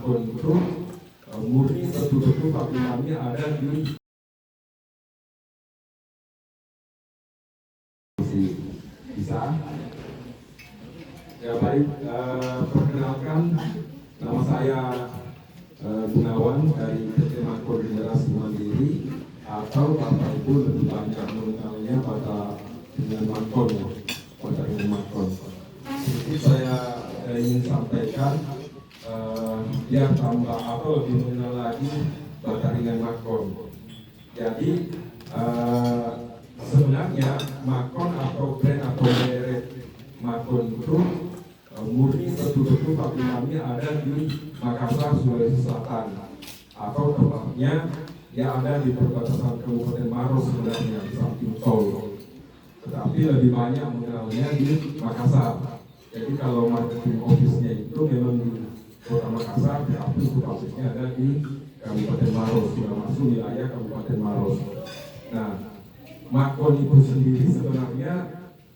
Makon itu murni betul-betul pabrikannya ada di bisa. Ya baik, perkenalkan nama saya Gunawan dari PT Makon Generasi Mandiri, atau Bapak Ibu lebih banyak mengenalnya pada dengan Makon, pada dengan Makon. Jadi saya ingin sampaikan biar tambah atau lebih mengenal lagi Bataringan Makon. Jadi sebenarnya Makon atau brand atau merek Makon itu murni betul-betul pabrikannya ada di Makassar, Sulawesi Selatan, atau tepatnya dia ada di perbatasan Kabupaten Maros sebenarnya di samping tol. Tetapi lebih banyak mengenalnya di Makassar. Jadi kalau marketing office-nya itu memang di Kota Makassar, tapi untuk pabriknya ada di Kabupaten Maros, sudah masuk wilayah Kabupaten Maros. Nah, Makon itu sendiri sebenarnya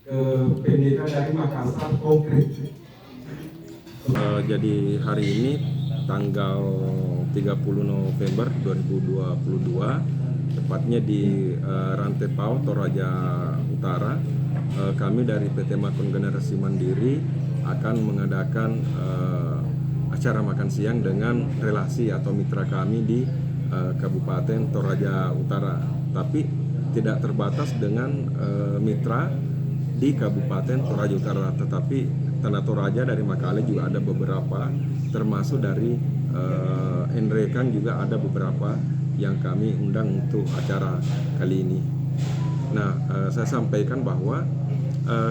kependekan dari Makassar Konkret. Jadi hari ini tanggal 30 November 2022, tepatnya di Rantepao, Toraja Utara, kami dari PT Makon Generasi Mandiri akan mengadakan acara makan siang dengan relasi atau mitra kami di Kabupaten Toraja Utara. Tapi tidak terbatas dengan mitra di Kabupaten Toraja Utara, tetapi Tanah Toraja dari Makale juga ada beberapa, termasuk dari Enrekan juga ada beberapa yang kami undang untuk acara kali ini. Nah, saya sampaikan bahwa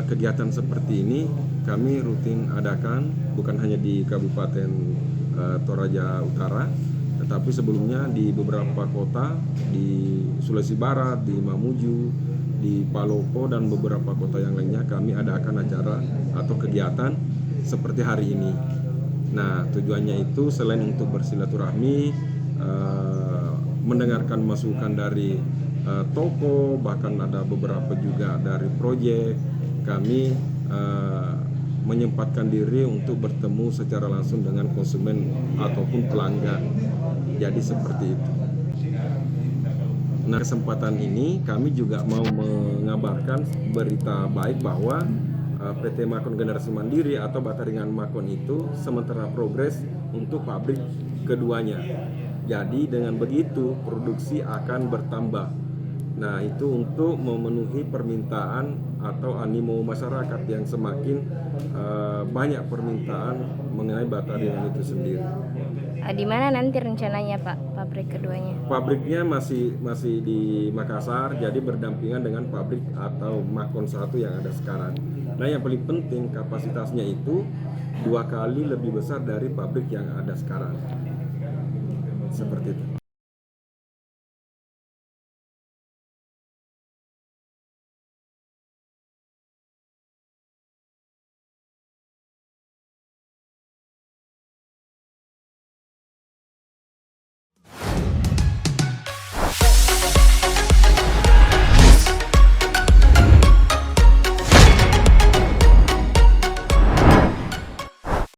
kegiatan seperti ini kami rutin adakan bukan hanya di Kabupaten Toraja Utara, tetapi sebelumnya di beberapa kota di Sulawesi Barat, di Mamuju, di Palopo, dan beberapa kota yang lainnya kami adakan acara atau kegiatan seperti hari ini. Nah, tujuannya itu selain untuk bersilaturahmi, mendengarkan masukan dari toko, bahkan ada beberapa juga dari proyek, kami menyempatkan diri untuk bertemu secara langsung dengan konsumen ataupun pelanggan. Jadi seperti itu. Nah, kesempatan ini kami juga mau mengabarkan berita baik bahwa PT Makon Generasi Mandiri atau Bataringan Makon itu sementara progres untuk pabrik keduanya. Jadi dengan begitu produksi akan bertambah. Nah, itu untuk memenuhi permintaan atau animo masyarakat yang semakin banyak permintaan mengenai Bataringan itu sendiri. Di mana nanti rencananya Pak pabrik keduanya? Pabriknya masih di Makassar, jadi berdampingan dengan pabrik atau Makon 1 yang ada sekarang. Nah, yang paling penting kapasitasnya itu 2 kali lebih besar dari pabrik yang ada sekarang. Seperti itu.